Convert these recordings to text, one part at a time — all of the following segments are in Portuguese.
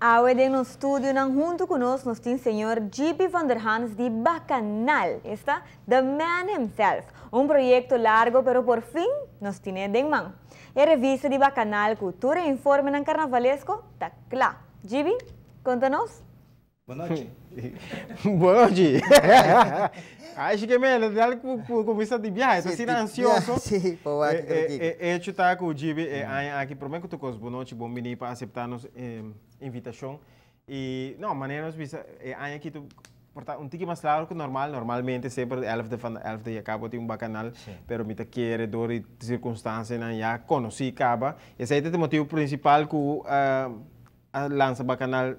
Hoy en el estudio, junto con nosotros, nos tiene el señor J.P. van der Hans de Bacanal. Está The Man Himself. Un proyecto largo, pero por fin nos tiene de man. La revista de Bacanal, Cultura e Informe en Carnavalesco, está claro. J.P., contanos. Boa noite. Boa noite. Acho que é melhor dar começar de viagem, estou sendo ansioso. Sim, por aqui. Eu estou com o Gibi, aqui prometo que tu cos boa noite, bom menino para aceitar nos invitação. E não, maneira nós bisa, aqui tu portanto um tique mais claro que normalmente sempre 11 de acaba tem bacanal, pero me quer dor e circunstância na já conheci acaba. Esse é o motivo principal que lança bacanal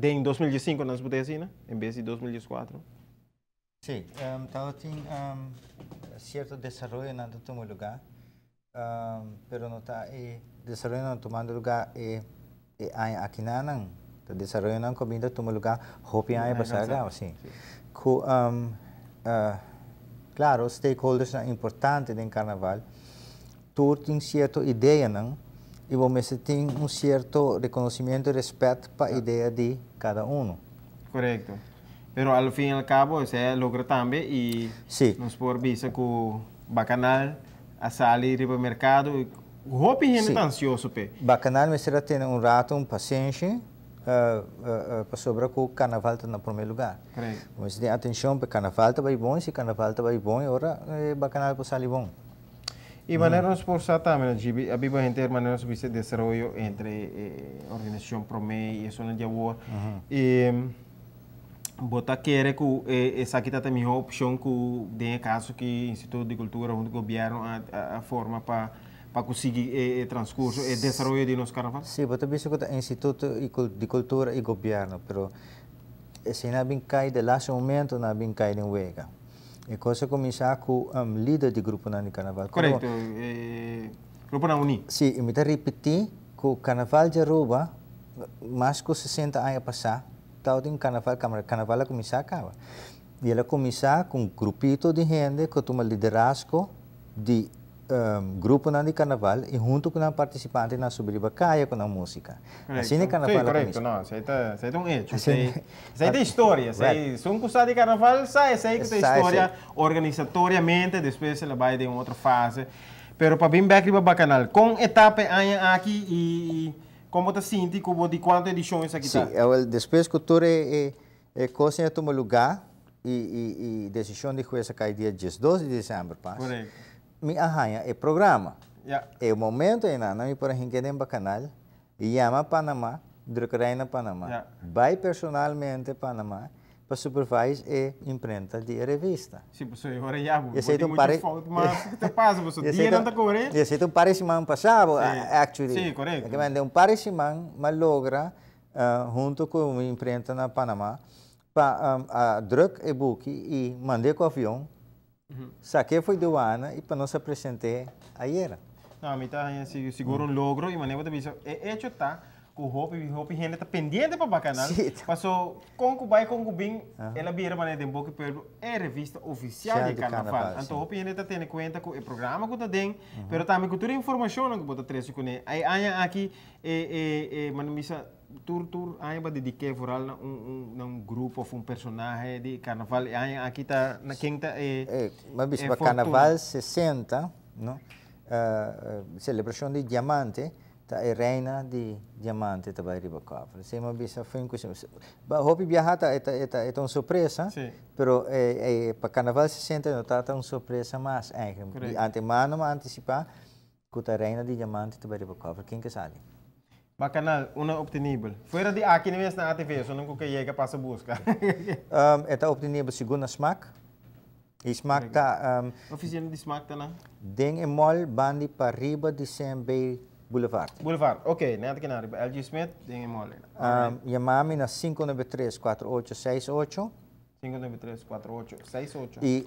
em 2005 nós podemos assim, em vez de 2004. Sim, tem certo desenvolvimento em todo lugar, pero não está desenvolvimento tomando lugar aqui não, o desenvolvimento combina todo lugar, hope aí passar assim. Claro, stakeholders são importantes no carnaval, todos têm certa ideia não, e vamos ter certo reconhecimento e respeito para a ideia de cada um. Correto. Pero al fin y al cabo, se logra también y nos por visa que Bacanal a salir para el mercado. Hope gente está ansioso pe. Bacanal me será ter rato, paciência para sobre que o carnaval está no primeiro lugar. Correto. Mas tem atenção para carnaval está bem bom, se carnaval está bem bom, agora Bacanal para sair bom. Y manera nos por también, Gibi, había gente de manera nos visa desarrollo entre organización Promei y eso en el Jaguar. Bota querer que essa aqui está a melhor opção que tem caso que o Instituto de Cultura junto com o governo a forma para conseguir transcurso e desenvolvimento de nosso carnaval. Sim, bota visto que o Instituto de Cultura e governo, pero esse não bem cai de lá momento não bem cai em wega. E coisa começar com líder de grupo na carnaval. Correto, grupo na Uni. Sim, e me está repetir que o carnaval de Aruba mais que 60 anos passar em carnaval a começar acaba. E ela começar com um grupito de gente que toma liderazgo de grupo de carnaval e junto com os participantes na subir caia com a música. Assim é carnaval. Sim, correto, não, isso é um hecho. Isso é história. Se um costado de carnaval, sai que tem história organizatoriamente, depois ela vai de uma outra fase. Pero para vir back para Bacanal, com etapa aqui e como você sente de quantas edições aqui está? Sim, depois que tudo coisa toma lugar e decisão de juiz cai dia 12 de dezembro, Correto. Me arranha é programa. Yeah. É o momento ainda, não me por aqui em Bacanal, e chama Panamá, drucreia na Panamá, vai personalmente Panamá para supervisar a imprenta de revista. Sim, professor, agora já vou. Esse é um pare... Mas o que passa, professor? Dia não está correndo? Esse é um par de semana passado, actually. Sim, correto. É um par de semana, mas logra, junto com a imprenta na Panamá, para a druk e book e mandei com o avião, saquei foi do ano e para nós apresentar ayer. Não, a mim está seguro logro e maneira de visão. É hecho tá. O Hope gente está pendente para Bacanal. Passou com o bai com o bem, ela vira maneira de boca pelo é revista oficial de carnaval. Então Hope gente está tendo conta com o programa que está dentro, pero também com toda a informação que bota trecho com ele. Aí aqui manumisa tur aí vai dedicar foral num grupo ou personagem de carnaval. Aí aqui está na quem está mas para carnaval 60, não? Celebração de diamante. A reina de diamante também riba cofre. Se uma vez foi um coisa, hope viajar é uma surpresa, pero para carnaval 60 não está uma surpresa mais, de antemano antecipar que a reina de diamante também riba cofre. Quem que sabe? Bacanal, uma obtenível. Fora de aqui nem mesmo na ATV, só não que chega passa busca. Está obtenível segundo Smack. E Smack está oficina de Smack tá na? Den mall bandi para riba de CMB Boulevard, ok, nada que nada. LG Smith, tem mole. Chamame na 593-4868. 593-4868. E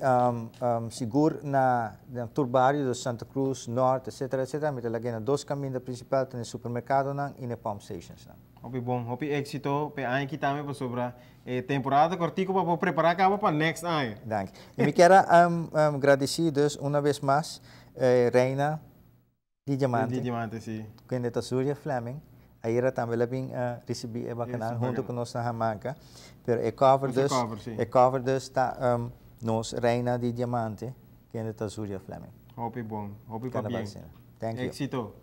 seguro na Turbario do Santa Cruz Norte, etc. Me talagay na 2 caminhos principais no supermercado e na pump stations. Hope bom, hope êxito. Pe ano que também para sobre temporada cortico para preparar acaba para next ano. Danke. E me quero agradecidos uma vez mais, Reina de Diamante. De Diamante, sim. Quando está Surya Fleming, Ayer também labing recebi bacanal junto com nós na Jamaica, pero e cover dus está nos reina de diamante que ainda está Zulia Fleming. Hope bom, hope para bem. Thank you. Éxito.